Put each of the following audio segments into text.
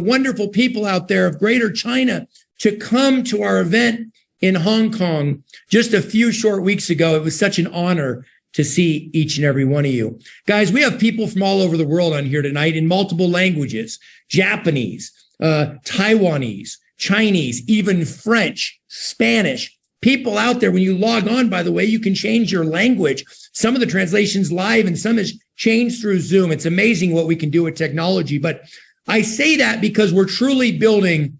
wonderful people out there of Greater China to come to our event in Hong Kong just a few short weeks ago. It was such an honor to see each and every one of you. Guys, we have people from all over the world on here tonight in multiple languages: Japanese, Taiwanese, Chinese, even French, Spanish. People out there, when you log on, by the way, you can change your language. Some of the translations live and some is changed through Zoom. It's amazing what we can do with technology. But I say that because we're truly building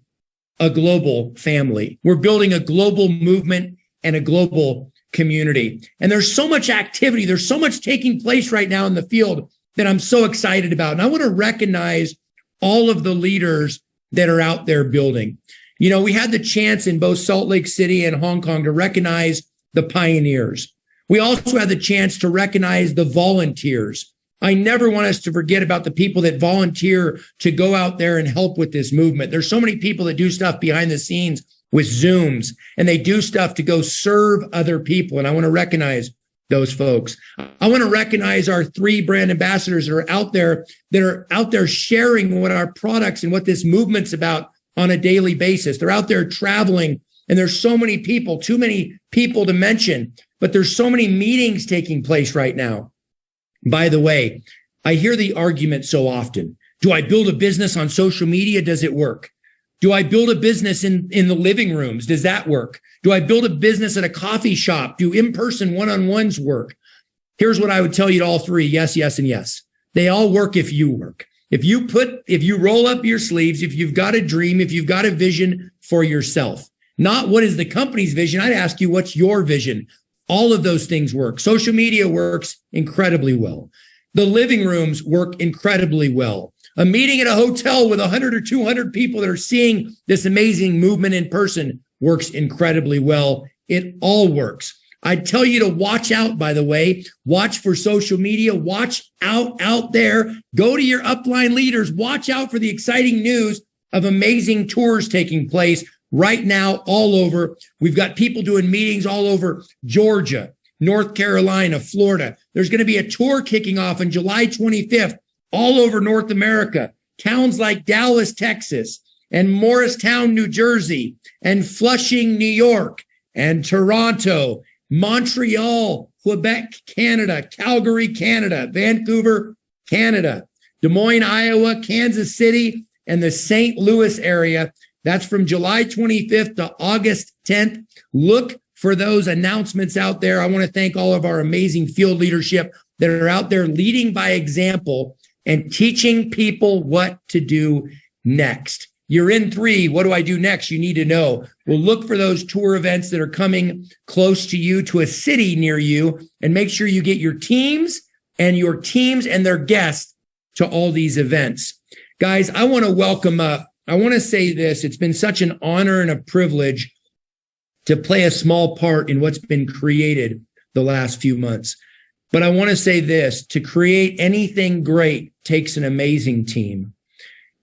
a global family. We're building a global movement and a global community. And there's so much activity. There's so much taking place right now in the field that I'm so excited about. And I want to recognize all of the leaders that are out there building. You know, we had the chance in both Salt Lake City and Hong Kong to recognize the pioneers. We also had the chance to recognize the volunteers. I never want us to forget about the people that volunteer to go out there and help with this movement. There's so many people that do stuff behind the scenes with Zooms, and they do stuff to go serve other people. And I want to recognize those folks. I want to recognize our 3 brand ambassadors that are out there sharing what our products and what this movement's about on a daily basis. They're out there traveling, and there's so many people, too many people to mention, but there's so many meetings taking place right now. By the way, I hear the argument so often. Do I build a business on social media? Does it work? Do I build a business in the living rooms? Does that work? Do I build a business at a coffee shop? Do in-person one-on-ones work? Here's what I would tell you to all 3. Yes, yes, and yes. They all work if you work. If you roll up your sleeves, if you've got a dream, if you've got a vision for yourself, not what is the company's vision. I'd ask you, what's your vision? All of those things work. Social media works incredibly well. The living rooms work incredibly well. A meeting at a hotel with 100 or 200 people that are seeing this amazing movement in person works incredibly well. It all works. I'd tell you to watch out, by the way. Watch for social media. Watch out there. Go to your upline leaders. Watch out for the exciting news of amazing tours taking place right now all over. We've got people doing meetings all over Georgia, North Carolina, Florida. There's going to be a tour kicking off on July 25th all over North America. Towns like Dallas, Texas, and Morristown, New Jersey, and Flushing, New York, and Toronto, Montreal, Quebec, Canada, Calgary, Canada, Vancouver, Canada, Des Moines, Iowa, Kansas City, and the St. Louis area. That's from July 25th to August 10th. Look for those announcements out there. I want to thank all of our amazing field leadership that are out there leading by example and teaching people what to do next. You're in 3. What do I do next? You need to know. Well, look for those tour events that are coming close to you, to a city near you, and make sure you get your teams and their guests to all these events. Guys, I want to welcome up. I want to say this. It's been such an honor and a privilege to play a small part in what's been created the last few months. But I want to say this: to create anything great takes an amazing team.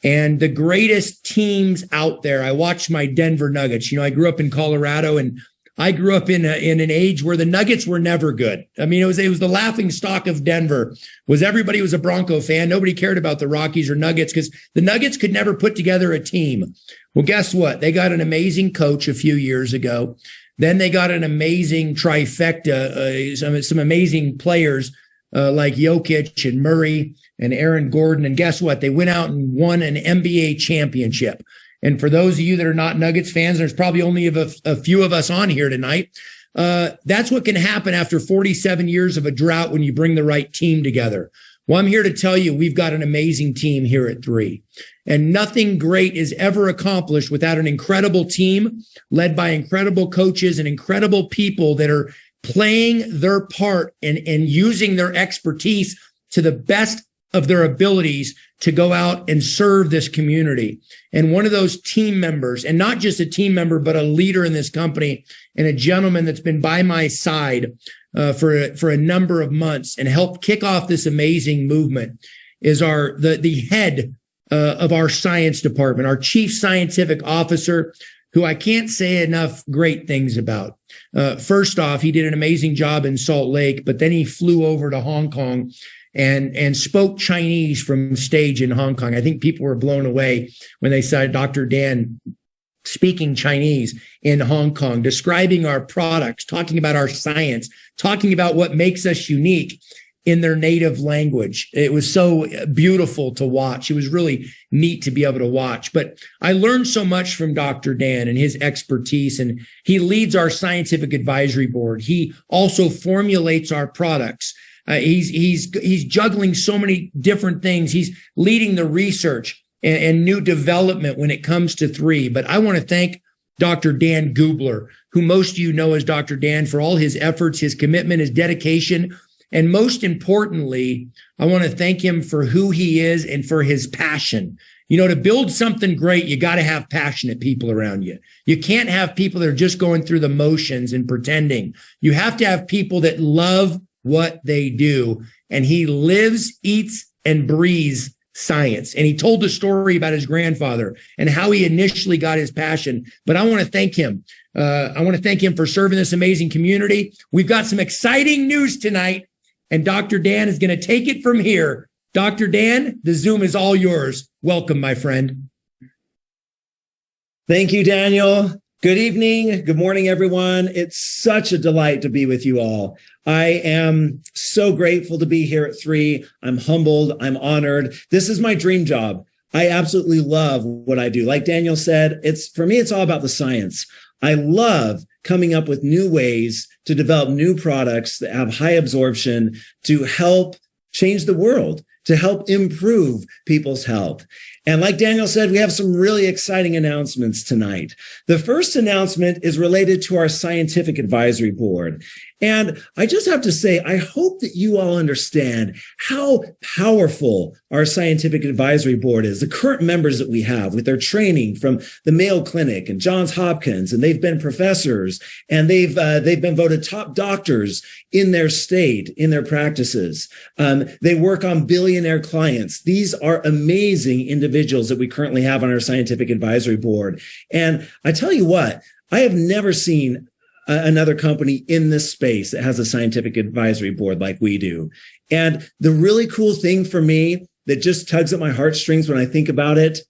And the greatest teams out there, I watched my Denver Nuggets. You know, I grew up in Colorado, and I grew up in an age where the Nuggets were never good. I mean, it was the laughing stock of Denver. Everybody was a Bronco fan. Nobody cared about the Rockies or Nuggets because the Nuggets could never put together a team. Well, guess what? They got an amazing coach a few years ago. Then they got an amazing trifecta, some amazing players like Jokic and Murray and Aaron Gordon. And guess what? They went out and won an NBA championship. And for those of you that are not Nuggets fans, there's probably only a few of us on here tonight. That's what can happen after 47 years of a drought when you bring the right team together. Well, I'm here to tell you, we've got an amazing team here at 3. And nothing great is ever accomplished without an incredible team led by incredible coaches and incredible people that are playing their part and using their expertise to the best of their abilities to go out and serve this community. And one of those team members, and not just a team member, but a leader in this company and a gentleman that's been by my side for a number of months and helped kick off this amazing movement, is the head of our science department, our chief scientific officer, who I can't say enough great things about. First off, he did an amazing job in Salt Lake, but then he flew over to Hong Kong and spoke Chinese from stage in Hong Kong. I think people were blown away when they saw Dr. Dan speaking Chinese in Hong Kong, describing our products, talking about our science, talking about what makes us unique in their native language. It was so beautiful to watch. It was really neat to be able to watch. But I learned so much from Dr. Dan and his expertise, and he leads our scientific advisory board. He also formulates our products. He's juggling so many different things. He's leading the research and new development when it comes to 3. But I want to thank Dr. Dan Gubler, who most of you know as Dr. Dan, for all his efforts, his commitment, his dedication. And most importantly, I want to thank him for who he is and for his passion. You know, to build something great, you got to have passionate people around you. You can't have people that are just going through the motions and pretending. You have to have people that love what they do. And he lives, eats, and breathes science. And he told the story about his grandfather and how he initially got his passion. But I want to thank him. I want to thank him for serving this amazing community. We've got some exciting news tonight, and Dr. Dan is going to take it from here. Dr. Dan, the Zoom is all yours. Welcome, my friend. Thank you, Daniel. Good evening. Good morning, everyone. It's such a delight to be with you all. I am so grateful to be here at 3. I'm humbled. I'm honored. This is my dream job. I absolutely love what I do. Like Daniel said, for me, it's all about the science. I love coming up with new ways to develop new products that have high absorption to help change the world, to help improve people's health. And like Daniel said, we have some really exciting announcements tonight. The first announcement is related to our scientific advisory board. And I just have to say, I hope that you all understand how powerful our scientific advisory board is. The current members that we have with their training from the Mayo Clinic and Johns Hopkins, and they've been professors, and they've been voted top doctors in their state, in their practices. They work on billionaire clients. These are amazing individuals that we currently have on our scientific advisory board. And I tell you what, I have never seen another company in this space that has a scientific advisory board like we do. And the really cool thing for me that just tugs at my heartstrings when I think about it,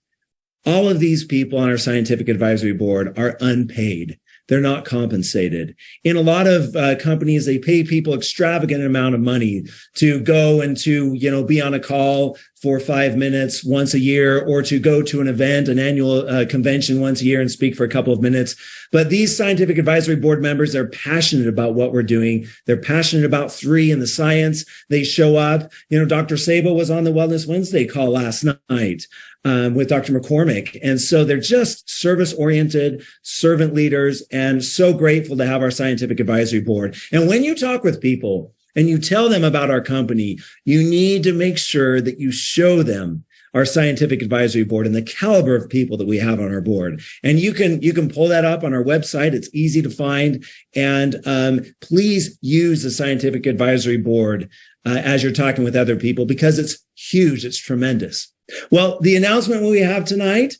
all of these people on our scientific advisory board are unpaid. They're not compensated. In a lot of companies, they pay people extravagant amount of money to go and to, be on a call for 5 minutes once a year, or to go to an event, an annual convention once a year and speak for a couple of minutes. But these scientific advisory board members are passionate about what we're doing. They're passionate about 3 and the science. They show up. Dr. Sabo was on the Wellness Wednesday call last night with Dr. McCormick. And so they're just service-oriented, servant leaders, and so grateful to have our scientific advisory board. And when you talk with people and you tell them about our company, you need to make sure that you show them our scientific advisory board and the caliber of people that we have on our board. And you can pull that up on our website. It's easy to find. And please use the scientific advisory board as you're talking with other people, because it's huge. It's tremendous. Well, the announcement we have tonight,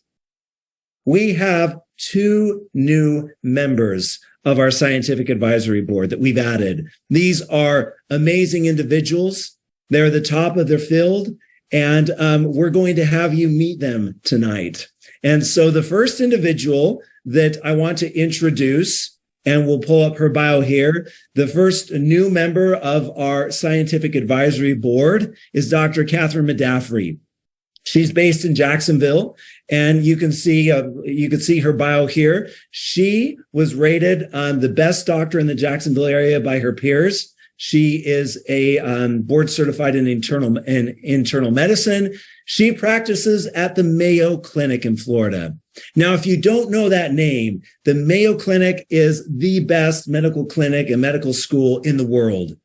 we have 2 new members of our scientific advisory board that we've added. These are amazing individuals. They're the top of their field, and we're going to have you meet them tonight. And so the first individual that I want to introduce, and we'll pull up her bio here, the first new member of our scientific advisory board is Dr. Catherine Medafrey. She's based in Jacksonville, and you can see her bio here. She was rated the best doctor in the Jacksonville area by her peers. She is a board certified in internal medicine. She practices at the Mayo Clinic in Florida. Now, if you don't know that name, the Mayo Clinic is the best medical clinic and medical school in the world.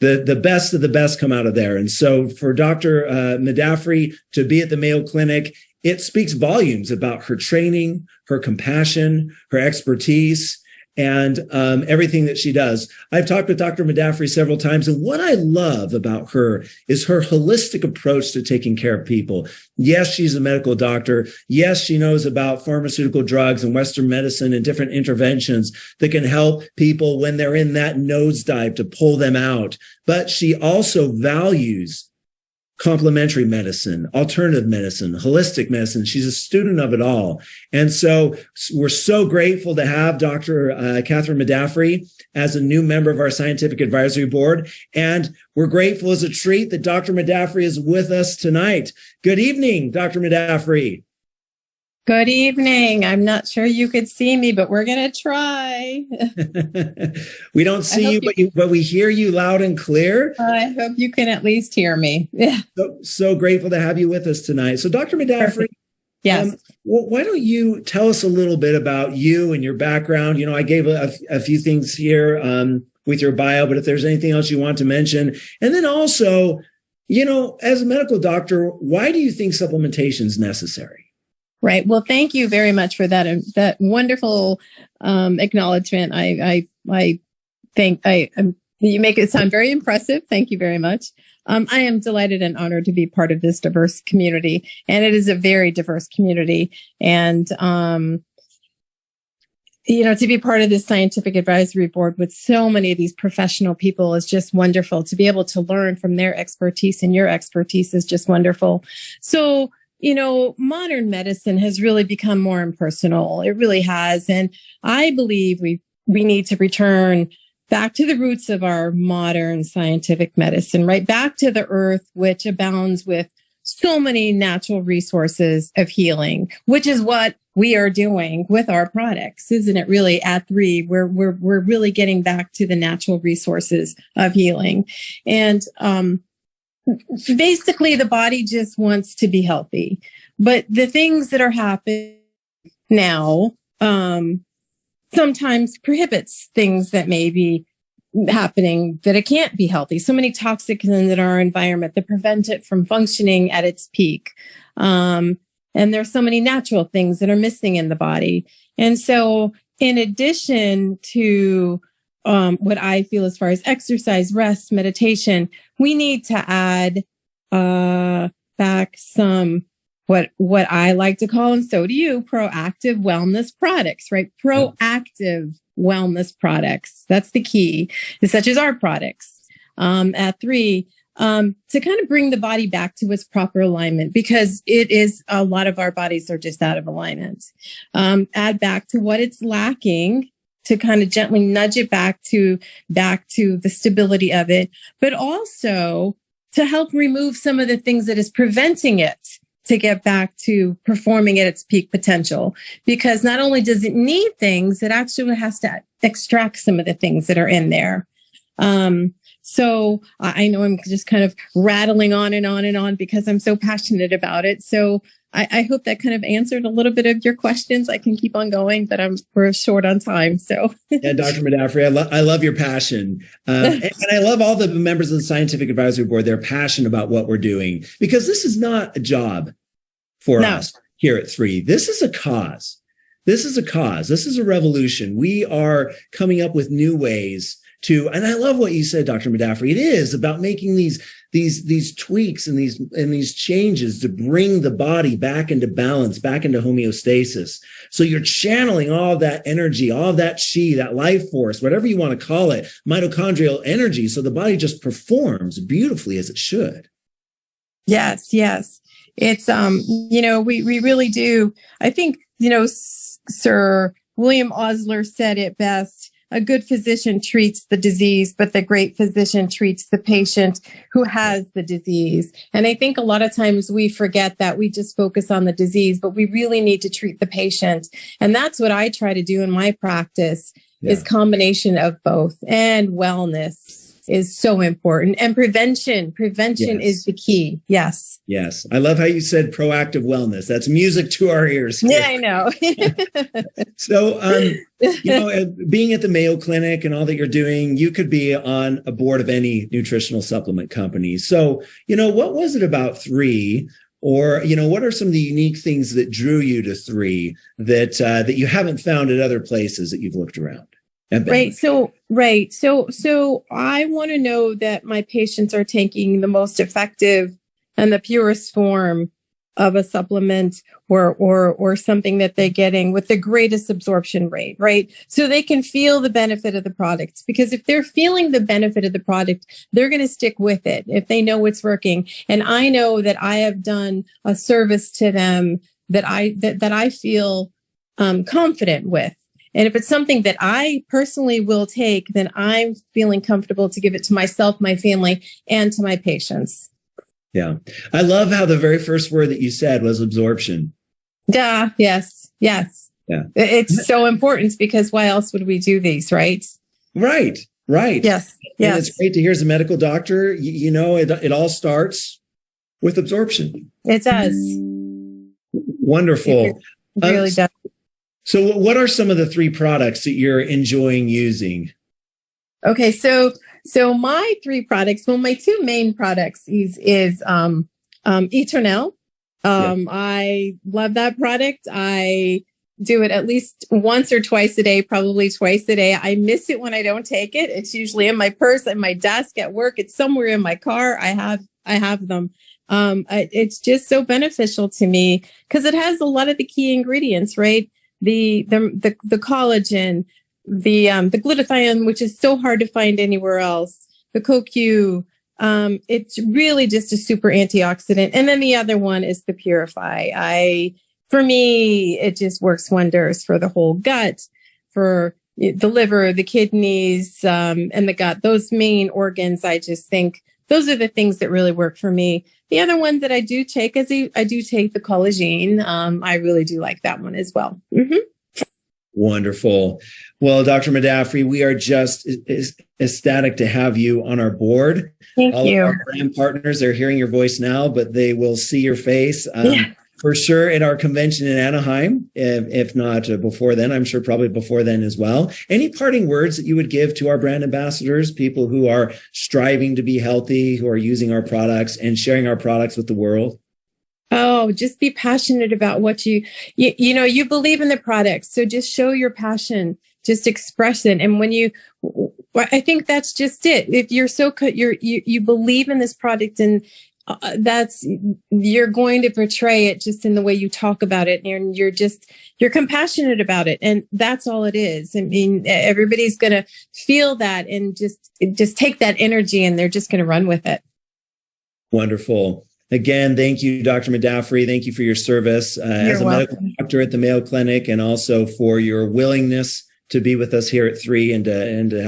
The best of the best come out of there. And so for Dr. Medafrey to be at the Mayo Clinic, it speaks volumes about her training, her compassion, her expertise. and everything that she does. I've talked with Dr. Madafri several times, and what I love about her is her holistic approach to taking care of people. Yes, she's a medical doctor. Yes, she knows about pharmaceutical drugs and Western medicine and different interventions that can help people when they're in that nosedive to pull them out. But she also values complementary medicine, alternative medicine, holistic medicine. She's a student of it all. And so we're so grateful to have Dr. Catherine Madafri as a new member of our scientific advisory board. And we're grateful as a treat that Dr. Madafri is with us tonight. Good evening, Dr. Madafri. Good evening. I'm not sure you could see me, but we're going to try. We don't see but we hear you loud and clear. I hope you can at least hear me. So grateful to have you with us tonight. So Dr. Madafri, yes. Why don't you tell us a little bit about you and your background? You know, I gave a few things here with your bio, but if there's anything else you want to mention. And then also, you know, as a medical doctor, why do you think supplementation is necessary? Right. Well, thank you very much for that wonderful acknowledgement. I think you make it sound very impressive. Thank you very much. I am delighted and honored to be part of this diverse community, and it is a very diverse community. And you know, to be part of this scientific advisory board with so many of these professional people is just wonderful. To be able to learn from their expertise, and your expertise is just wonderful. So, you know, modern medicine has really become more impersonal. It really has. And I believe we need to return back to the roots of our modern scientific medicine, right back to the earth, which abounds with so many natural resources of healing, which is what we are doing with our products, isn't it? Really, at 3, we're really getting back to the natural resources of healing. And basically, the body just wants to be healthy. But the things that are happening now sometimes prohibits things that may be happening, that it can't be healthy. So many toxins in our environment that prevent it from functioning at its peak. And there's so many natural things that are missing in the body. And so in addition to what I feel as far as exercise, rest, meditation, we need to add back some what I like to call, and so do you, proactive wellness products, right? Proactive wellness products. That's the key, such as our products at 3, to kind of bring the body back to its proper alignment, because it is, a lot of our bodies are just out of alignment. Add back to what it's lacking, to kind of gently nudge it back to the stability of it, but also to help remove some of the things that is preventing it to get back to performing at its peak potential. Because not only does it need things, it actually has to extract some of the things that are in there. So I know I'm just kind of rattling on and on and on because I'm so passionate about it. So I hope that kind of answered a little bit of your questions. I can keep on going, but we're short on time. So yeah, Dr. Madafri, I love your passion. And I love all the members of the Scientific Advisory Board. They're passionate about what we're doing, because this is not a job for us here at 3. This is a cause. This is a cause. This is a revolution. We are coming up with new ways to, and I love what you said, Dr. Madafri. It is about making these tweaks and these changes to bring the body back into balance, back into homeostasis. So you're channeling all of that energy, all of that chi, that life force, whatever you want to call it, mitochondrial energy. So the body just performs beautifully as it should. Yes. It's, you know, we really do. I think, you know, Sir William Osler said it best. A good physician treats the disease, but the great physician treats the patient who has the disease. And I think a lot of times we forget that. We just focus on the disease, but we really need to treat the patient. And that's what I try to do in my practice, is combination of both. And wellness is so important. And prevention is the key. Yes. I love how you said proactive wellness. That's music to our ears here. Yeah, I know. So, you know, being at the Mayo Clinic and all that you're doing, you could be on a board of any nutritional supplement company. So, you know, what was it about 3, or, you know, what are some of the unique things that drew you to 3 that you haven't found at other places that you've looked around? Right. So I want to know that my patients are taking the most effective and the purest form of a supplement or something that they're getting with the greatest absorption rate, right? So they can feel the benefit of the product, because if they're feeling the benefit of the product, they're going to stick with it if they know it's working. And I know that I have done a service to them that I feel confident with. And if it's something that I personally will take, then I'm feeling comfortable to give it to myself, my family, and to my patients. Yeah. I love how the very first word that you said was absorption. Yeah. Yes. Yeah. It's so important, because why else would we do these, right? Right. Yes. And it's great to hear as a medical doctor, it all starts with absorption. It does. Wonderful. It really does. So what are some of the 3 products that you're enjoying using? Okay, so my 3 products, well, my 2 main products is Eternel. I love that product. I do it at least once or twice a day, probably twice a day. I miss it when I don't take it. It's usually in my purse, at my desk, at work. It's somewhere in my car. I have them. It's just so beneficial to me because it has a lot of the key ingredients, right? The collagen, the glutathione, which is so hard to find anywhere else, the CoQ. It's really just a super antioxidant. And then the other one is the Purify. For me, it just works wonders for the whole gut, for the liver, the kidneys, and the gut. Those main organs, I just think those are the things that really work for me. The other one that I do take is I do take the collagen. I really do like that one as well. Mm-hmm. Wonderful. Well, Dr. Madafri, we are just ecstatic to have you on our board. Thank All you. of our brand partners are hearing your voice now, but they will see your face. For sure in our convention in Anaheim, if not before then, I'm sure probably before then as well. Any parting words that you would give to our brand ambassadors, people who are striving to be healthy, who are using our products and sharing our products with the world? Oh, just be passionate about what you believe in the product. So just show your passion, just express it. And I think that's just it. If you're you believe in this product, and you're going to portray it just in the way you talk about it, and you're compassionate about it, and that's all it is. I mean, everybody's going to feel that and just take that energy, and they're just going to run with it. Wonderful. Again, thank you, Dr. Madafri. Thank you for your service as a medical doctor at the Mayo Clinic, and also for your willingness to be with us here at 3 and to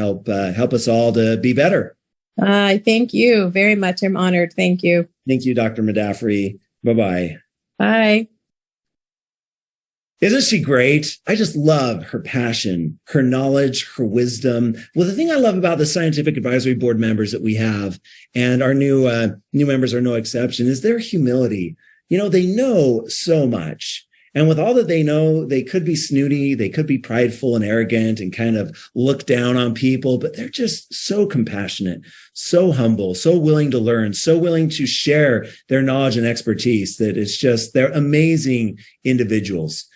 help us all to be better. Thank you very much. I'm honored. Thank you. Thank you, Dr. Madafri. Bye-bye. Bye. Isn't she great? I just love her passion, her knowledge, her wisdom. Well, the thing I love about the scientific advisory board members that we have, and our new members are no exception, is their humility. They know so much. And with all that they know, they could be snooty, they could be prideful and arrogant and kind of look down on people, but they're just so compassionate, so humble, so willing to learn, so willing to share their knowledge and expertise that it's just, they're amazing individuals.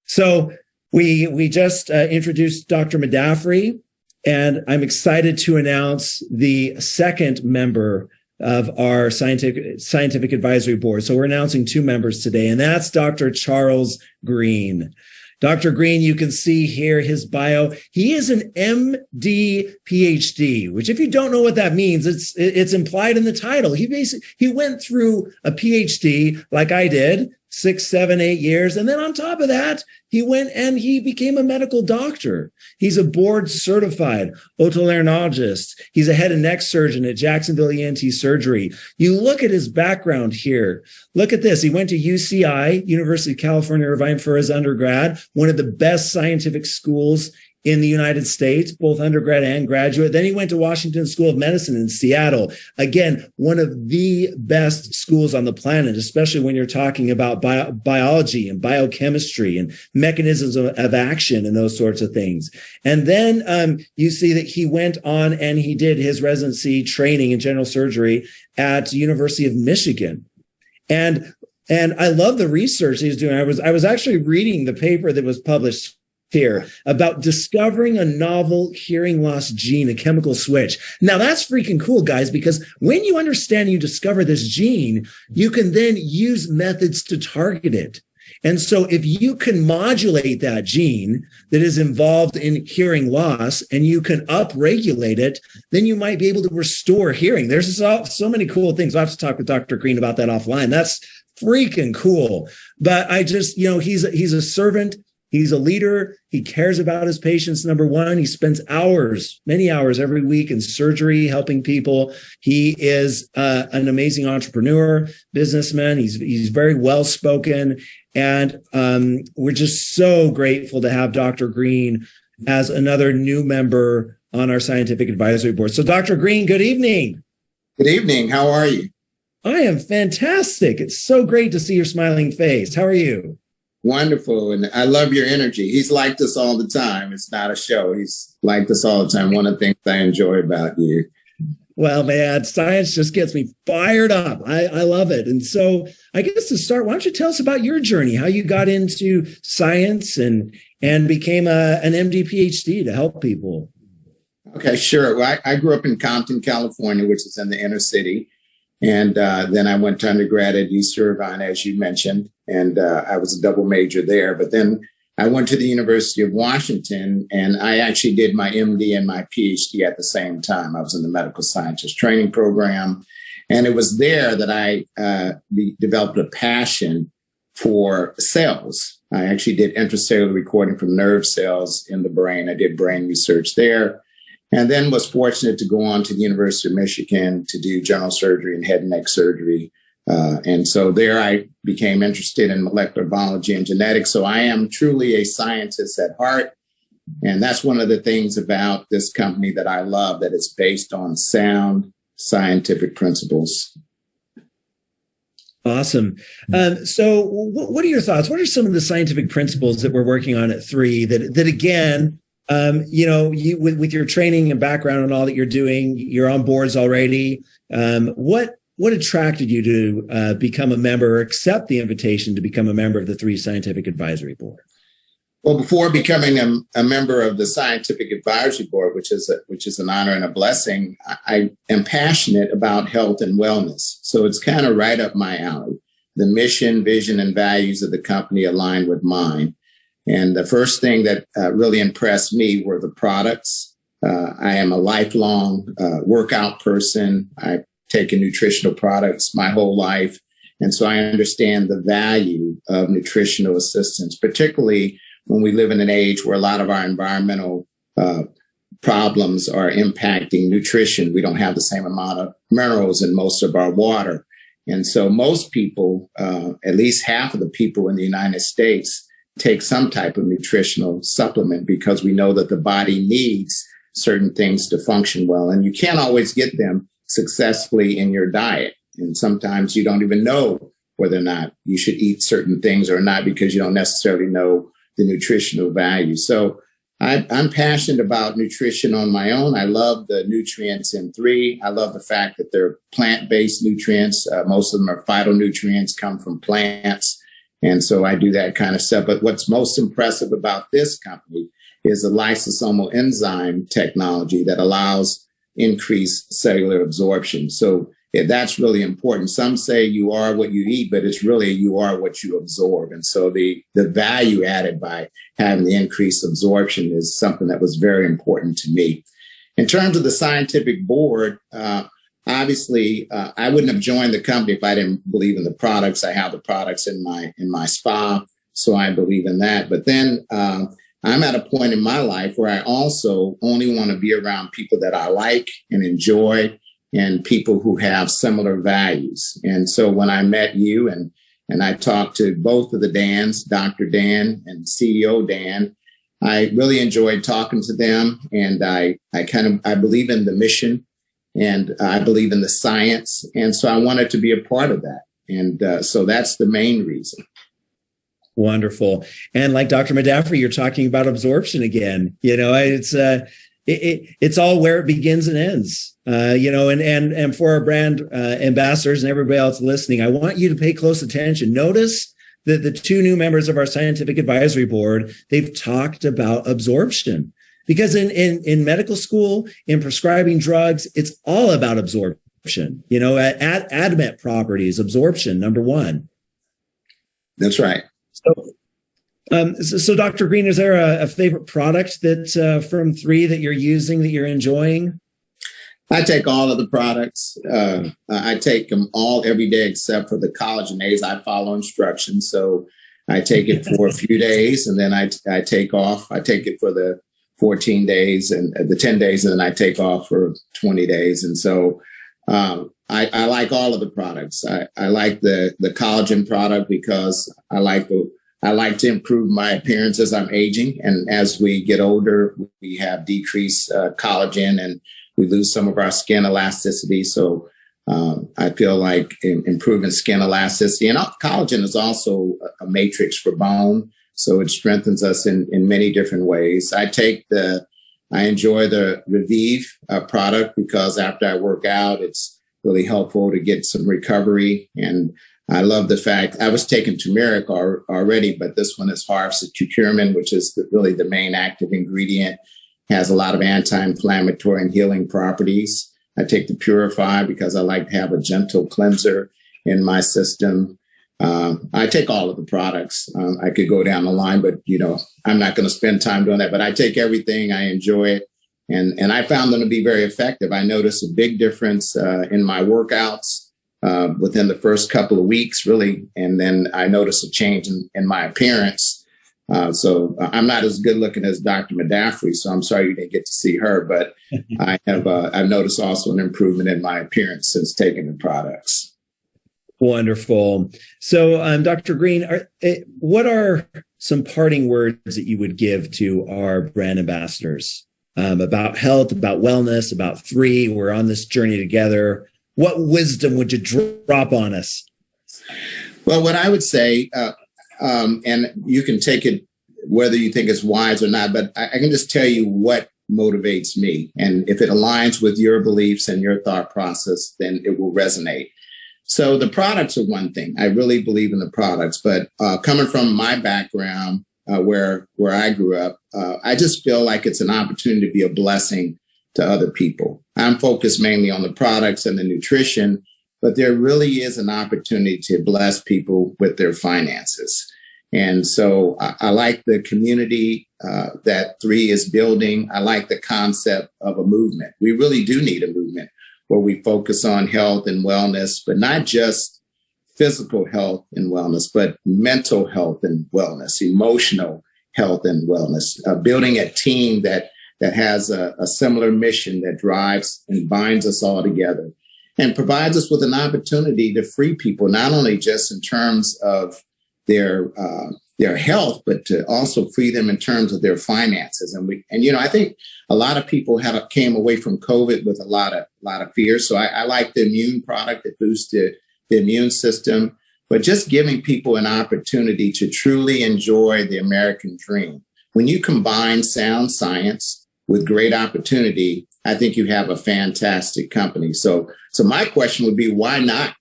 So we just introduced Dr. Madafri, and I'm excited to announce the second member of our scientific advisory board. So we're announcing 2 members today, and that's Dr. Charles Green. Dr. Green, you can see here his bio. He is an MD PhD, which if you don't know what that means, it's implied in the title. He went through a PhD like I did, 6, 7, 8 years. And then on top of that, he went and he became a medical doctor. He's a board certified otolaryngologist. He's a head and neck surgeon at Jacksonville ENT Surgery. You look at his background here. Look at this. He went to UCI, University of California, Irvine, for his undergrad, one of the best scientific schools in the United States, both undergrad and graduate. Then he went to Washington School of Medicine in Seattle. Again, one of the best schools on the planet, especially when you're talking about biology and biochemistry and mechanisms of action and those sorts of things. And then you see that he went on and he did his residency training in general surgery at University of Michigan. And I love the research he's doing. I was actually reading the paper that was published here about discovering a novel hearing loss gene, a chemical switch. Now that's freaking cool, guys, because when you understand, you discover this gene, you can then use methods to target it. And so if you can modulate that gene that is involved in hearing loss and you can upregulate it, then you might be able to restore hearing. There's so many cool things. I'll have to talk with Dr. Green about that offline. That's freaking cool. But I just, he's a servant. He's a leader. He cares about his patients. Number one, he spends many hours every week in surgery, helping people. He is an amazing entrepreneur, businessman. He's very well spoken. And we're just so grateful to have Dr. Green as another new member on our scientific advisory board. So Dr. Green, good evening. Good evening. How are you? I am fantastic. It's so great to see your smiling face. How are you? Wonderful. And I love your energy. He's like this all the time. It's not a show. He's like this all the time. One of the things I enjoy about you. Well, man, science just gets me fired up. I love it. And so I guess to start, why don't you tell us about your journey, how you got into science and became an MD PhD to help people? Okay, sure. Well, I grew up in Compton, California, which is in the inner city. And then I went to undergrad at UC Irvine, as you mentioned, and I was a double major there. But then I went to the University of Washington, and I actually did my MD and my PhD at the same time. I was in the medical scientist training program, and it was there that I developed a passion for cells. I actually did intracellular recording from nerve cells in the brain. I did brain research there. And then was fortunate to go on to the University of Michigan to do general surgery and head and neck surgery. And so there I became interested in molecular biology and genetics. So I am truly a scientist at heart. And that's one of the things about this company that I love, that it's based on sound scientific principles. Awesome. So what are your thoughts? What are some of the scientific principles that we're working on at 3 that again, you with your training and background and all that you're doing, you're on boards already. What attracted you to become a member or accept the invitation to become a member of the 3 Scientific Advisory Board? Well, before becoming a member of the Scientific Advisory Board, which is an honor and a blessing, I am passionate about health and wellness. So it's kind of right up my alley. The mission, vision, and values of the company align with mine. And the first thing that really impressed me were the products. I am a lifelong workout person. I've taken nutritional products my whole life. And so I understand the value of nutritional assistance, particularly when we live in an age where a lot of our environmental problems are impacting nutrition. We don't have the same amount of minerals in most of our water. And so most people, at least half of the people in the United States, take some type of nutritional supplement because we know that the body needs certain things to function well. And you can't always get them successfully in your diet. And sometimes you don't even know whether or not you should eat certain things or not because you don't necessarily know the nutritional value. So I'm passionate about nutrition on my own. I love the nutrients in 3. I love the fact that they're plant-based nutrients. Most of them are phytonutrients, come from plants. And so I do that kind of stuff. But what's most impressive about this company is the lysosomal enzyme technology that allows increased cellular absorption. So that's really important. Some say you are what you eat, but it's really you are what you absorb. And so the value added by having the increased absorption is something that was very important to me. In terms of the scientific board, obviously, I wouldn't have joined the company if I didn't believe in the products. I have the products in my spa, so I believe in that. But then I'm at a point in my life where I also only want to be around people that I like and enjoy and people who have similar values. And so when I met you and I talked to both of the Dans, Dr. Dan and CEO Dan, I really enjoyed talking to them. And I believe in the mission. And I believe in the science. And so I wanted to be a part of that. And so that's the main reason. Wonderful. And like Dr. Modafferi, you're talking about absorption again. It's all where it begins and ends. And for our brand ambassadors and everybody else listening, I want you to pay close attention. Notice the two new members of our scientific advisory board, they've talked about absorption. Because in medical school, in prescribing drugs, it's all about absorption. ADMET properties, absorption, number one. That's right. So Dr. Green, is there a favorite product that from 3 that you're using that you're enjoying? I take all of the products. I take them all every day except for the collagen A's. I follow instructions, so I take it for a few days, and then I take off. I take it for the 14 days and the 10 days, and then I take off for 20 days. And so I like all of the products. I like the collagen product because I like to improve my appearance as I'm aging. And as we get older, we have decreased collagen and we lose some of our skin elasticity. So I feel like improving skin elasticity, and collagen is also a matrix for bone. So it strengthens us in many different ways. I enjoy the Revive product because after I work out, it's really helpful to get some recovery. And I love the fact I was taking turmeric already, but this one is harvested curcumin, which is really the main active ingredient, has a lot of anti-inflammatory and healing properties. I take the Purify because I like to have a gentle cleanser in my system. I take all of the products. I could go down the line, but I'm not going to spend time doing that. But I take everything. I enjoy it, and I found them to be very effective. I noticed a big difference in my workouts within the first couple of weeks, really, and then I noticed a change in my appearance. So I'm not as good looking as Dr. Modafferi, so I'm sorry you didn't get to see her. But I've noticed also an improvement in my appearance since taking the products. Wonderful. So, Dr. Green, what are some parting words that you would give to our brand ambassadors about health, about wellness, about 3? We're on this journey together. What wisdom would you drop on us? Well, what I would say, and you can take it whether you think it's wise or not, but I can just tell you what motivates me. And if it aligns with your beliefs and your thought process, then it will resonate. So the products are one thing. I really believe in the products, but coming from my background, where I grew up, I just feel like it's an opportunity to be a blessing to other people. I'm focused mainly on the products and the nutrition, but there really is an opportunity to bless people with their finances. And so I like the community that 3 is building. I like the concept of a movement. We really do need a movement where we focus on health and wellness, but not just physical health and wellness, but mental health and wellness, emotional health and wellness, building a team that has a similar mission that drives and binds us all together and provides us with an opportunity to free people, not only just in terms of their health, but to also free them in terms of their finances. And I think a lot of people came away from COVID with a lot of fear. So I like the immune product that boosts the immune system, but just giving people an opportunity to truly enjoy the American dream. When you combine sound science with great opportunity, I think you have a fantastic company. So my question would be, why not?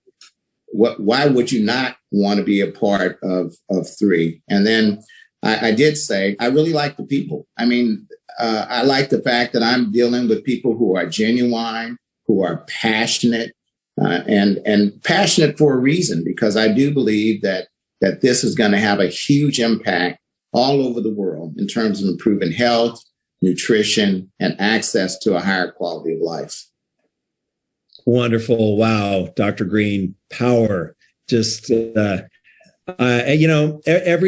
Why would you not want to be a part of 3? And then I did say, I really like the people. I mean, I like the fact that I'm dealing with people who are genuine, who are passionate, and passionate for a reason, because I do believe that this is going to have a huge impact all over the world in terms of improving health, nutrition, and access to a higher quality of life. Wonderful. Wow. Dr. Green, power. Just, every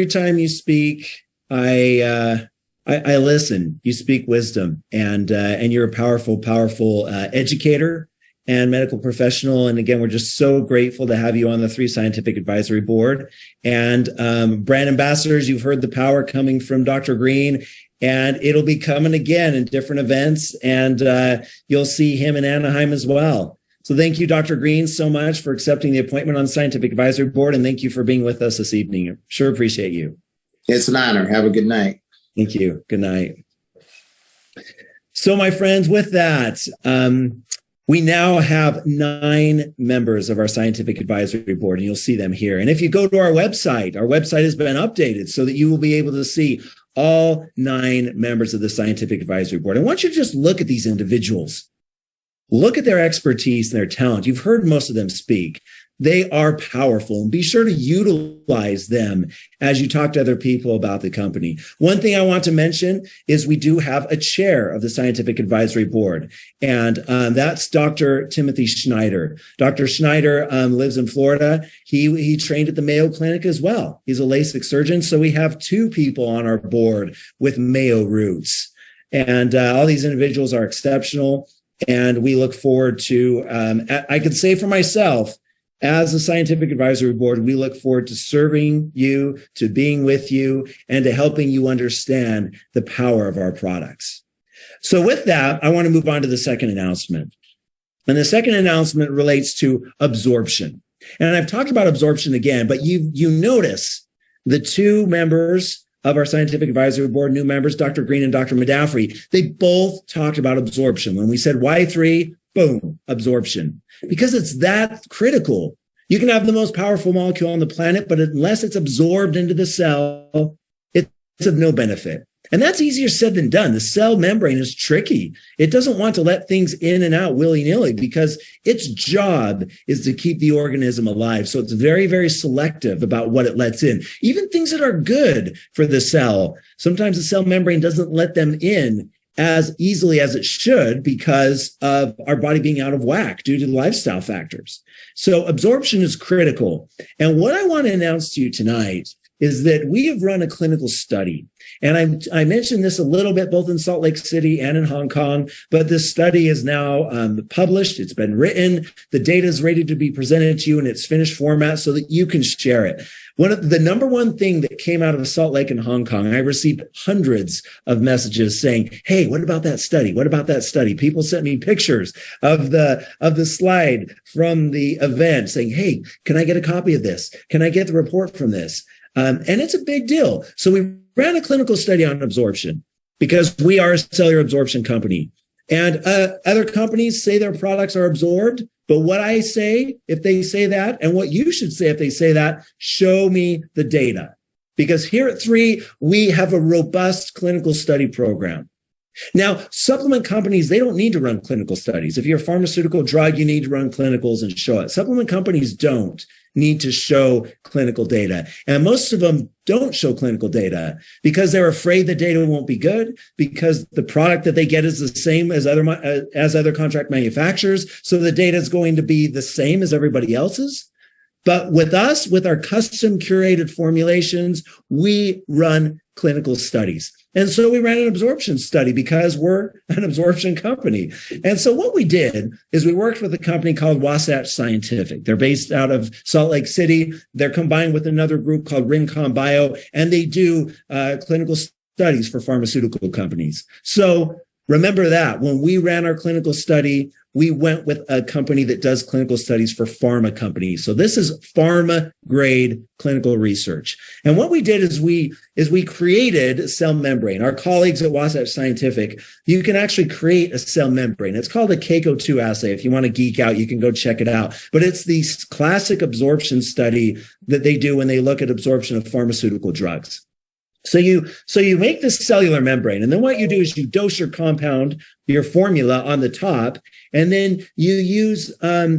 time you speak, I listen. You speak wisdom, and you're a powerful educator and medical professional. And again, we're just so grateful to have you on the 3 Scientific Advisory Board. And brand ambassadors, you've heard the power coming from Dr. Green, and it'll be coming again in different events. And you'll see him in Anaheim as well. So thank you, Dr. Green, so much for accepting the appointment on the Scientific Advisory Board. And thank you for being with us this evening. Sure appreciate you. It's an honor. Have a good night. Thank you. Good night. So, my friends, with that, We now have 9 members of our scientific advisory board, and you'll see them here. And if you go to our website has been updated so that you will be able to see all 9 members of the scientific advisory board. I want you to just look at these individuals. Look at their expertise and their talent. You've heard most of them speak. They are powerful, and be sure to utilize them as you talk to other people about the company. One thing I want to mention is we do have a chair of the scientific advisory board, and that's Dr. Timothy Schneider. Dr. Schneider lives in Florida. He trained at the Mayo Clinic as well. He's a LASIK surgeon, so we have 2 people on our board with Mayo roots, and all these individuals are exceptional, and we look forward to, I can say for myself, as a scientific advisory board, we look forward to serving you, to being with you, and to helping you understand the power of our products. So with that, I want to move on to the second announcement. And the second announcement relates to absorption. And I've talked about absorption again, but you notice the 2 members of our scientific advisory board, new members, Dr. Green and Dr. Madafri, they both talked about absorption. When we said Y3, boom, absorption. Because it's that critical. You can have the most powerful molecule on the planet, but unless it's absorbed into the cell, it's of no benefit. And that's easier said than done. The cell membrane is tricky. It doesn't want to let things in and out willy-nilly because its job is to keep the organism alive. So it's very, very selective about what it lets in. Even things that are good for the cell, sometimes the cell membrane doesn't let them in as easily as it should because of our body being out of whack due to the lifestyle factors. So absorption is critical. And what I want to announce to you tonight is that we have run a clinical study. And I mentioned this a little bit, both in Salt Lake City and in Hong Kong, but this study is now published. It's been written. The data is ready to be presented to you in its finished format so that you can share it. The number one thing that came out of Salt Lake and Hong Kong, I received hundreds of messages saying, hey, what about that study? What about that study? People sent me pictures of the slide from the event saying, hey, can I get a copy of this? Can I get the report from this? And it's a big deal. So we ran a clinical study on absorption because we are a cellular absorption company. And other companies say their products are absorbed. But what I say, if they say that, and what you should say if they say that, show me the data. Because here at 3, we have a robust clinical study program. Now, supplement companies, they don't need to run clinical studies. If you're a pharmaceutical drug, you need to run clinicals and show it. Supplement companies don't need to show clinical data. And most of them don't show clinical data because they're afraid the data won't be good, because the product that they get is the same as other contract manufacturers. So the data is going to be the same as everybody else's. But with us, with our custom curated formulations, we run clinical studies. And so we ran an absorption study because we're an absorption company. And so what we did is we worked with a company called Wasatch Scientific. They're based out of Salt Lake City. They're combined with another group called Rincon Bio, and they do clinical studies for pharmaceutical companies. So remember that when we ran our clinical study, we went with a company that does clinical studies for pharma companies. So this is pharma grade clinical research. And what we did is we created a cell membrane. Our colleagues at Wasatch Scientific, you can actually create a cell membrane. It's called a Keiko-2 assay. If you want to geek out, you can go check it out. But it's the classic absorption study that they do when they look at absorption of pharmaceutical drugs. So you make this cellular membrane, and then what you do is you dose your compound, your formula on the top, and then you use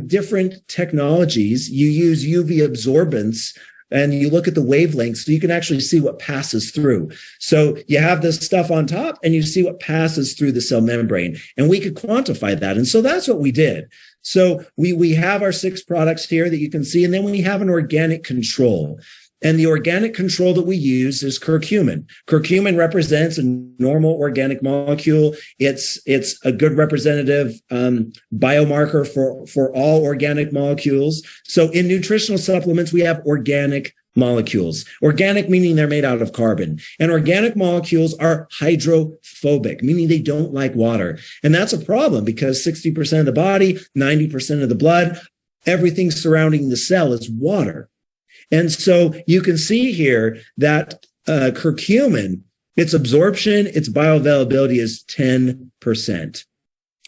different technologies. You use UV absorbance, and you look at the wavelengths so you can actually see what passes through. So you have this stuff on top, and you see what passes through the cell membrane, and we could quantify that. And so that's what we did. So we have our 6 products here that you can see, and then we have an organic control. And the organic control that we use is curcumin. Curcumin represents a normal organic molecule. It's a good representative biomarker for all organic molecules. So in nutritional supplements, we have organic molecules. Organic meaning they're made out of carbon. And organic molecules are hydrophobic, meaning they don't like water. And that's a problem because 60% of the body, 90% of the blood, everything surrounding the cell is water. And so you can see here that curcumin, its absorption, its bioavailability is 10%.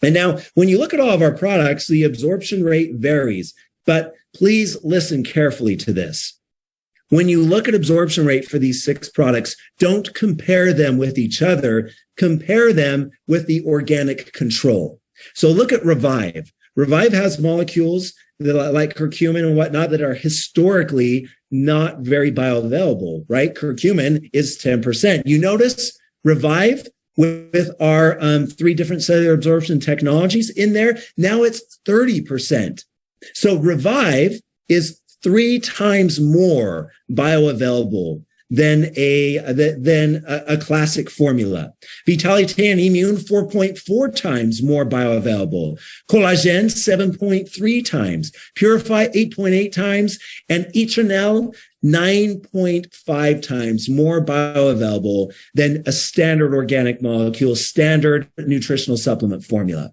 And now, when you look at all of our products, the absorption rate varies, but please listen carefully to this. When you look at absorption rate for these 6 products, don't compare them with each other. Compare them with the organic control. So look at Revive. Revive has molecules that, like curcumin and whatnot, that are historically not very bioavailable, right? Curcumin is 10%. You notice Revive with our 3 different cellular absorption technologies in there, now it's 30%. So Revive is 3 times more bioavailable than a classic formula. Vitalitan Immune, 4.4 times more bioavailable. Collagen, 7.3 times. Purify, 8.8 times. And Etranel, 9.5 times more bioavailable than a standard organic molecule, standard nutritional supplement formula.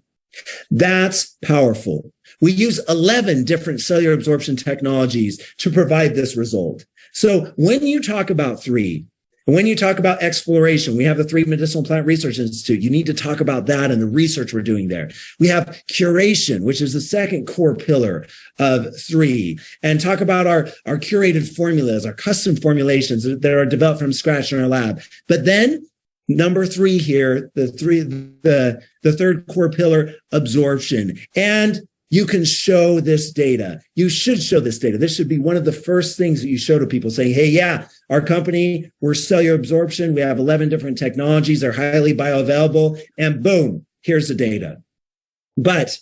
That's powerful. We use 11 different cellular absorption technologies to provide this result. So when you talk about 3, and when you talk about exploration, we have the 3 Medicinal Plant Research Institute. You need to talk about that and the research we're doing there. We have curation, which is the second core pillar of 3, and talk about our curated formulas, our custom formulations that are developed from scratch in our lab. But then number 3 here, the third core pillar, absorption. And you can show this data. You should show this data. This should be one of the first things that you show to people, saying, hey, yeah, our company, we're cellular absorption. We have 11 different technologies. They're highly bioavailable. And boom, here's the data. But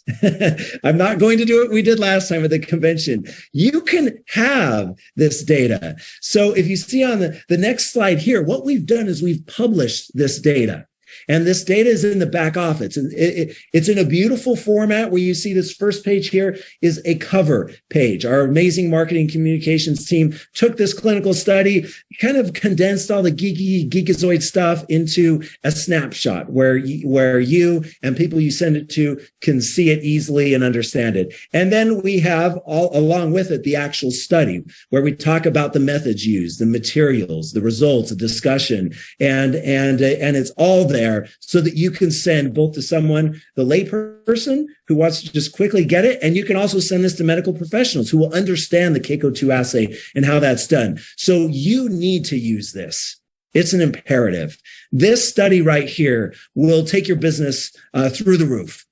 I'm not going to do what we did last time at the convention. You can have this data. So if you see on the next slide here, what we've done is we've published this data. And this data is in the back office. And it's in a beautiful format where you see this first page here is a cover page. Our amazing marketing communications team took this clinical study, kind of condensed all the geekazoid stuff into a snapshot where you and people you send it to can see it easily and understand it. And then we have all along with it the actual study where we talk about the methods used, the materials, the results, the discussion, and it's all there so that you can send both to someone, the layperson who wants to just quickly get it, and you can also send this to medical professionals who will understand the CACO2 assay and how that's done. So you need to use this. It's an imperative. This study right here will take your business through the roof.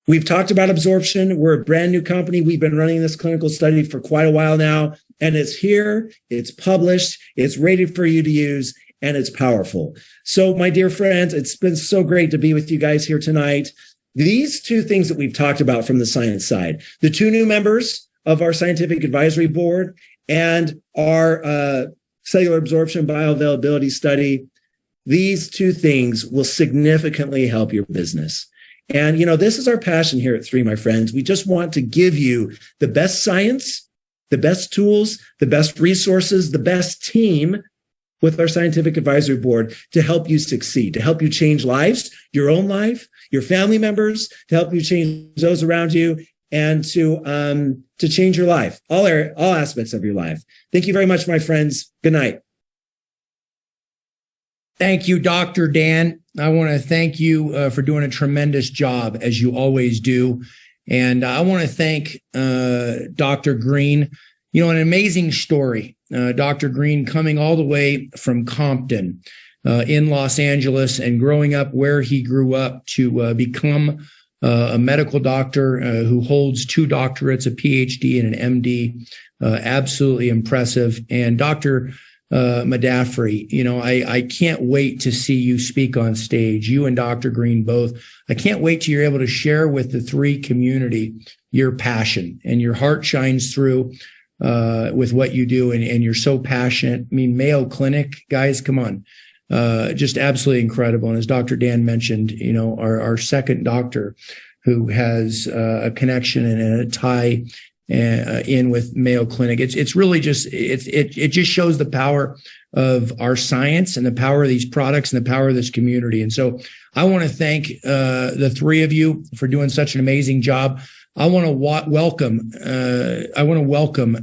We've talked about absorption. We're a brand new company. We've been running this clinical study for quite a while now, and it's here, it's published, it's ready for you to use, and it's powerful. So, my dear friends, it's been so great to be with you guys here tonight. These 2 things that we've talked about from the science side, the 2 new members of our scientific advisory board and our cellular absorption bioavailability study, these 2 things will significantly help your business. And, this is our passion here at 3, my friends. We just want to give you the best science, the best tools, the best resources, the best team with our scientific advisory board to help you succeed, to help you change lives, your own life, your family members, to help you change those around you, and to change your life, all aspects of your life. Thank you very much, my friends. Good night. Thank you, Dr. Dan. I want to thank you for doing a tremendous job, as you always do. And I want to thank Dr. Green. An amazing story. Dr. Green coming all the way from Compton in Los Angeles and growing up where he grew up to become a medical doctor who holds 2 doctorates, a PhD and an MD. Absolutely impressive. And Dr. Modafferi, I can't wait to see you speak on stage, you and Dr. Green both. I can't wait till you're able to share with the 3 community your passion, and your heart shines through with what you do, and you're so passionate. I mean, Mayo Clinic, guys, come on. Just absolutely incredible. And as Dr. Dan mentioned, our second doctor who has a connection and a tie in with Mayo Clinic. It's really just, it just shows the power of our science and the power of these products and the power of this community. And so I want to thank the 3 of you for doing such an amazing job. I want to welcome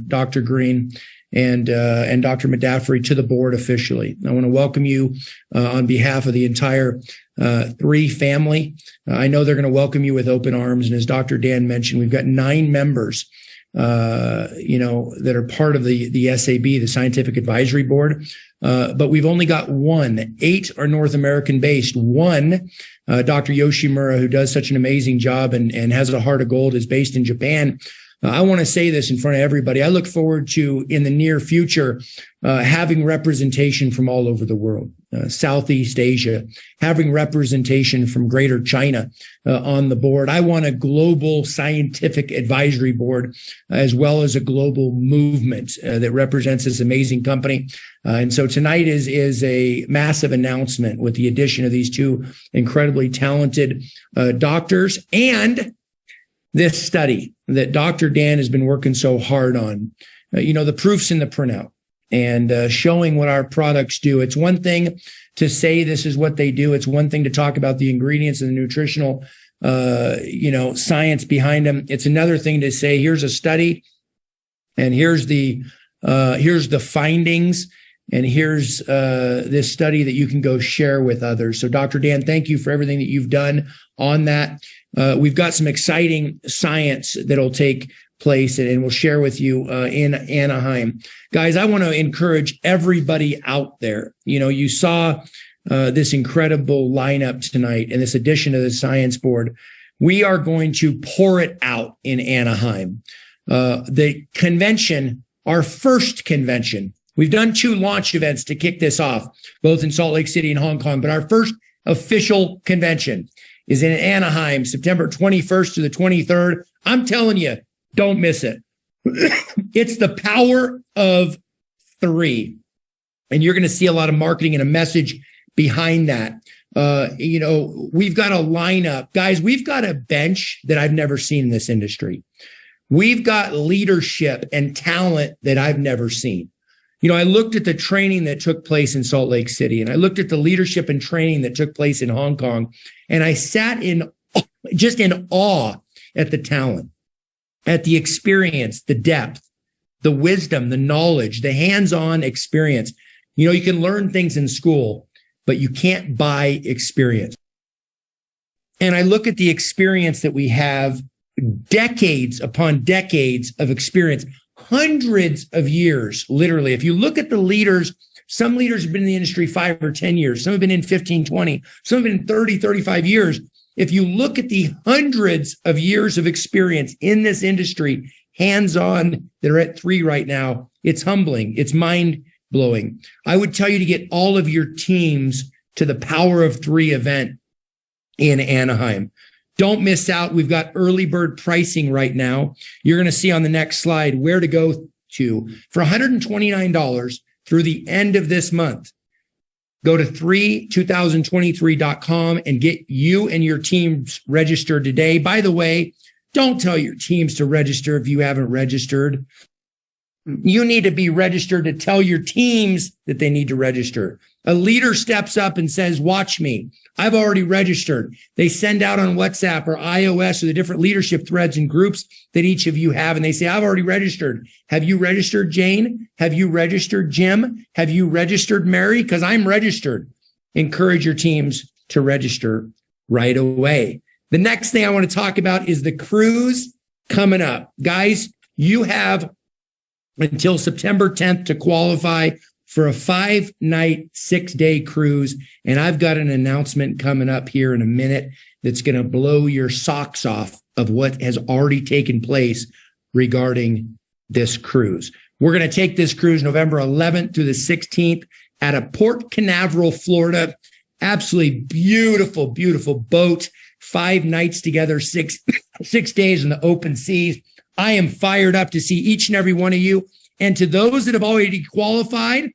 Dr. Green and Dr. Modafferi to the board officially. I want to welcome you on behalf of the entire 3 family. I know they're going to welcome you with open arms. And as Dr. Dan mentioned, we've got 9 members, that are part of the SAB, the Scientific Advisory Board. But we've only got 1. 8 are North American based. 1, Dr. Yoshimura, who does such an amazing job and has a heart of gold, is based in Japan. I want to say this in front of everybody. I look forward to, in the near future, having representation from all over the world, Southeast Asia, having representation from Greater China on the board. I want a global scientific advisory board, as well as a global movement that represents this amazing company. And so tonight is a massive announcement with the addition of these 2 incredibly talented doctors and this study that Dr. Dan has been working so hard on. The proof's in the printout, and showing what our products do. It's one thing to say this is what they do. It's one thing to talk about the ingredients and the nutritional, science behind them. It's another thing to say, here's a study, and here's the findings, and here's this study that you can go share with others. So Dr. Dan, thank you for everything that you've done on that. We've got some exciting science that'll take place, and we'll share with you in Anaheim. Guys, I want to encourage everybody out there. You saw this incredible lineup tonight and this addition to the Science Board. We are going to pour it out in Anaheim. The convention, our first convention, we've done 2 launch events to kick this off, both in Salt Lake City and Hong Kong, but our first official convention is in Anaheim, September 21st to the 23rd. I'm telling you, don't miss it. It's the power of 3. And you're going to see a lot of marketing and a message behind that. We've got a lineup. Guys, we've got a bench that I've never seen in this industry. We've got leadership and talent that I've never seen. I looked at the training that took place in Salt Lake City, and I looked at the leadership and training that took place in Hong Kong, and I sat in awe at the talent, at the experience, the depth, the wisdom, the knowledge, the hands-on experience. You can learn things in school, but you can't buy experience. And I look at the experience that we have, decades upon decades of experience, hundreds of years, literally. If you look at the leaders, some leaders have been in the industry 5 or 10 years. Some have been in 15, 20. Some have been in 30, 35 years. If you look at the hundreds of years of experience in this industry, hands-on, that are at 3 right now, it's humbling. It's mind-blowing. I would tell you to get all of your teams to the Power of 3 event in Anaheim. Don't miss out. We've got early bird pricing right now. You're going to see on the next slide where to go to. For $129 through the end of this month, go to 32023.com and get you and your teams registered today. By the way, don't tell your teams to register if you haven't registered. You need to be registered to tell your teams that they need to register. A leader steps up and says, watch me. I've already registered. They send out on WhatsApp or iOS or the different leadership threads and groups that each of you have. And they say, I've already registered. Have you registered, Jane? Have you registered, Jim? Have you registered, Mary? Because I'm registered. Encourage your teams to register right away. The next thing I want to talk about is the cruise coming up. Guys, you have until September 10th to qualify for a 5-night, 6-day cruise. And I've got an announcement coming up here in a minute that's going to blow your socks off of what has already taken place regarding this cruise. We're going to take this cruise November 11th through the 16th out of Port Canaveral, Florida. Absolutely beautiful, beautiful boat. 5 nights together, 6 days in the open seas. I am fired up to see each and every one of you. And to those that have already qualified,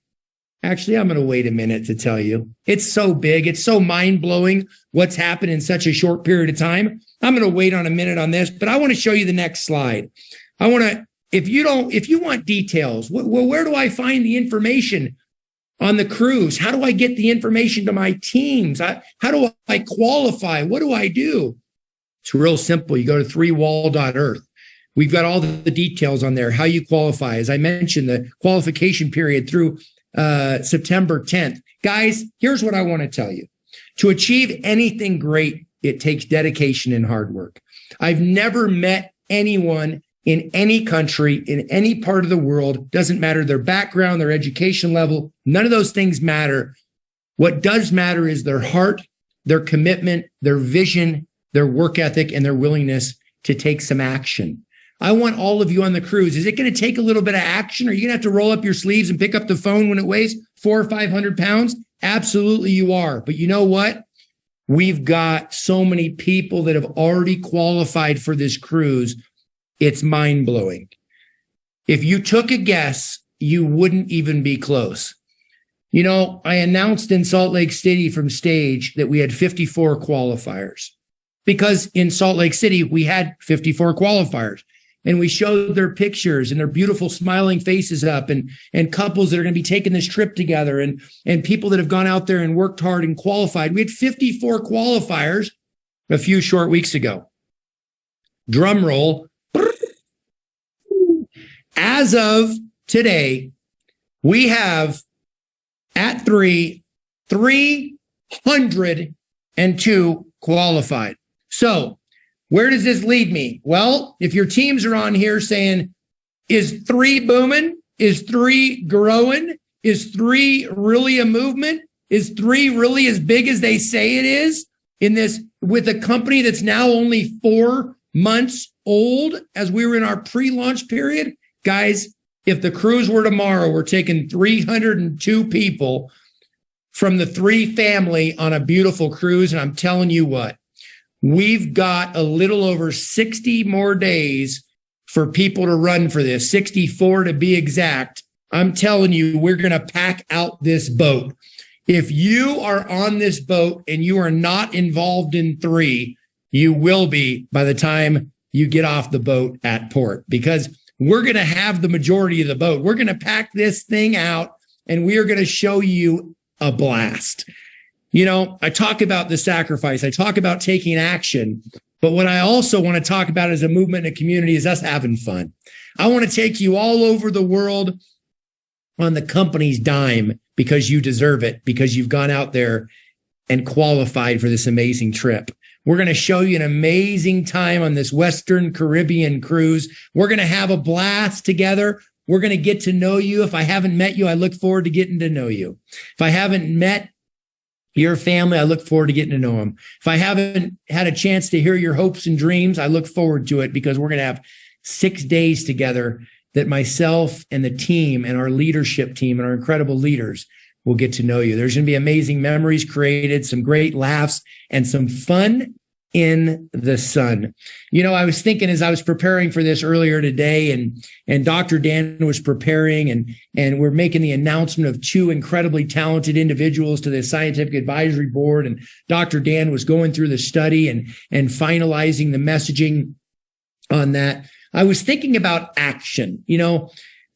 actually, I'm going to wait a minute to tell you. It's so big. It's so mind-blowing what's happened in such a short period of time. I'm going to wait on a minute on this, but I want to show you the next slide. If you want details, where do I find the information on the cruise? How do I get the information to my teams? How do I qualify? What do I do? It's real simple. You go to 3wall.earth. We've got all the details on there, how you qualify. As I mentioned, the qualification period through September 10th. Guys, here's what I want to tell you. To achieve anything great, it takes dedication and hard work. I've never met anyone in any country, in any part of the world, doesn't matter their background, their education level, none of those things matter. What does matter is their heart, their commitment, their vision, their work ethic, and their willingness to take some action. I want all of you on the cruise. Is it going to take a little bit of action? Are you going to have to roll up your sleeves and pick up the phone when it weighs 400 or 500 pounds? Absolutely you are. But you know what? We've got so many people that have already qualified for this cruise. It's mind-blowing. If you took a guess, you wouldn't even be close. You know, I announced in Salt Lake City from stage that we had 54 qualifiers because in Salt Lake City, we had 54 qualifiers. And we showed their pictures and their beautiful smiling faces up and couples that are going to be taking this trip together and people that have gone out there and worked hard and qualified. We had 54 qualifiers a few short weeks ago. Drum roll. As of today, we have at 302 qualified. So where does this lead me? Well, if your teams are on here saying, is 3 booming? Is 3 growing? Is 3 really a movement? Is 3 really as big as they say it is in this with a company that's now only 4 months old as we were in our pre-launch period? Guys, if the cruise were tomorrow, we're taking 302 people from the 3 family on a beautiful cruise. And I'm telling you what, we've got a little over 60 more days for people to run for this, 64 to be exact. I'm telling you, we're going to pack out this boat. If you are on this boat and you are not involved in 3, you will be by the time you get off the boat at port, because we're going to have the majority of the boat. We're going to pack this thing out and we are going to show you a blast. You know, I talk about the sacrifice. I talk about taking action. But what I also want to talk about as a movement and a community is us having fun. I want to take you all over the world on the company's dime because you deserve it, because you've gone out there and qualified for this amazing trip. We're going to show you an amazing time on this Western Caribbean cruise. We're going to have a blast together. We're going to get to know you. If I haven't met you, I look forward to getting to know you. If I haven't met your family, I look forward to getting to know them. If I haven't had a chance to hear your hopes and dreams, I look forward to it because we're going to have 6 days together that myself and the team and our leadership team and our incredible leaders will get to know you. There's going to be amazing memories created, some great laughs, and some fun in the sun. You know, I was thinking as I was preparing for this earlier today, and Dr. Dan was preparing, and we're making the announcement of 2 incredibly talented individuals to the Scientific Advisory Board, and Dr. Dan was going through the study and finalizing the messaging on that. I was thinking about action. You know,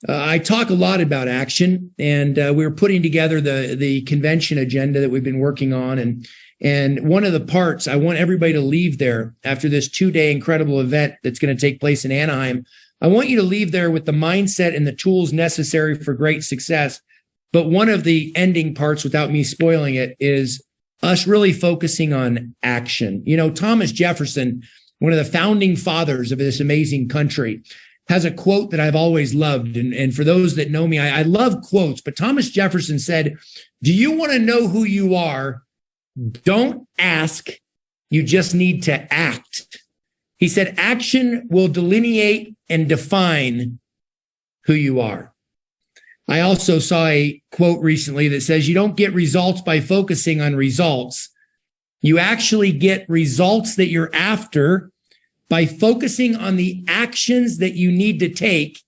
I talk a lot about action, and we were putting together the convention agenda that we've been working on. And one of the parts, I want everybody to leave there after this 2-day incredible event that's going to take place in Anaheim. I want you to leave there with the mindset and the tools necessary for great success. But one of the ending parts, without me spoiling it, is us really focusing on action. You know, Thomas Jefferson, one of the founding fathers of this amazing country, has a quote that I've always loved. And for those that know me, I love quotes, but Thomas Jefferson said, "Do you want to know who you are? Don't ask. You just need to act." He said, action will delineate and define who you are. I also saw a quote recently that says, you don't get results by focusing on results. You actually get results that you're after by focusing on the actions that you need to take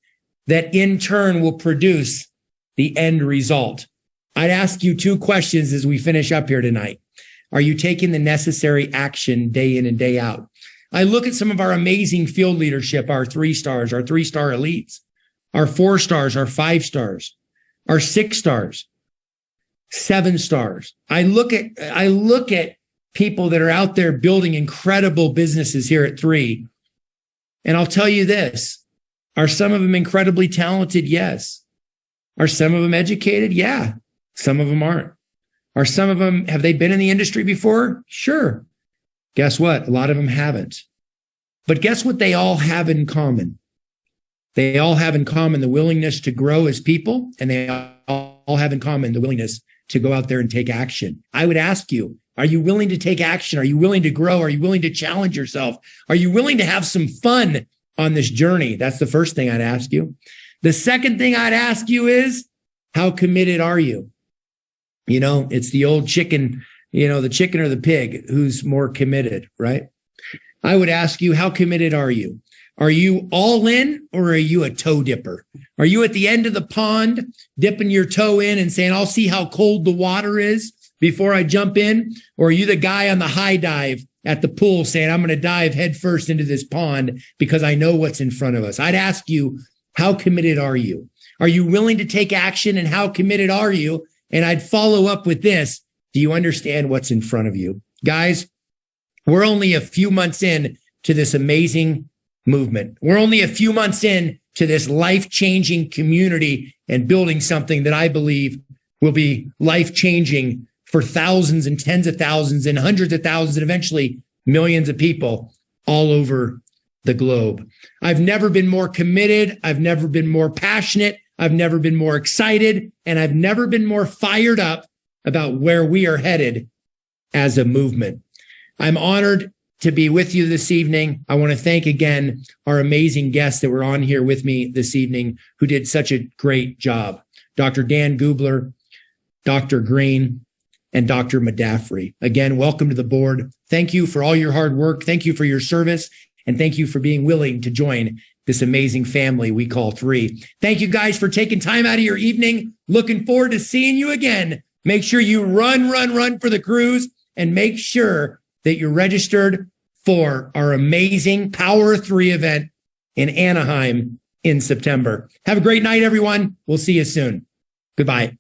that in turn will produce the end result. I'd ask you 2 questions as we finish up here tonight. Are you taking the necessary action day in and day out? I look at some of our amazing field leadership, our 3-stars, our 3-star elites, our 4 stars, our 5 stars, our 6 stars, 7 stars. I look at people that are out there building incredible businesses here at 3. And I'll tell you this, are some of them incredibly talented? Yes. Are some of them educated? Yeah. Some of them aren't. Are some of them, have they been in the industry before? Sure. Guess what? A lot of them haven't. But guess what they all have in common? They all have in common the willingness to grow as people, and they all have in common the willingness to go out there and take action. I would ask you, are you willing to take action? Are you willing to grow? Are you willing to challenge yourself? Are you willing to have some fun on this journey? That's the first thing I'd ask you. The second thing I'd ask you is, how committed are you? You know, it's the old chicken, you know, the chicken or the pig, who's more committed, right? I would ask you, how committed are you? Are you all in, or are you a toe dipper? Are you at the end of the pond dipping your toe in and saying, I'll see how cold the water is before I jump in? Or are you the guy on the high dive at the pool saying, I'm going to dive headfirst into this pond because I know what's in front of us? I'd ask you, how committed are you? Are you willing to take action, and how committed are you? And I'd follow up with this. Do you understand what's in front of you? Guys, we're only a few months in to this amazing movement. We're only a few months in to this life-changing community and building something that I believe will be life-changing for thousands and tens of thousands and hundreds of thousands and eventually millions of people all over the globe. I've never been more committed. I've never been more passionate. I've never been more excited, and I've never been more fired up about where we are headed as a movement. I'm honored to be with you this evening. I want to thank again our amazing guests that were on here with me this evening who did such a great job. Dr. Dan Gubler, Dr. Green, and Dr. Madafri. Again, welcome to the board. Thank you for all your hard work. Thank you for your service. And thank you for being willing to join this amazing family we call Three. Thank you guys for taking time out of your evening. Looking forward to seeing you again. Make sure you run for the cruise, and make sure that you're registered for our amazing Power of Three event in Anaheim in September. Have a great night, everyone. We'll see you soon. Goodbye.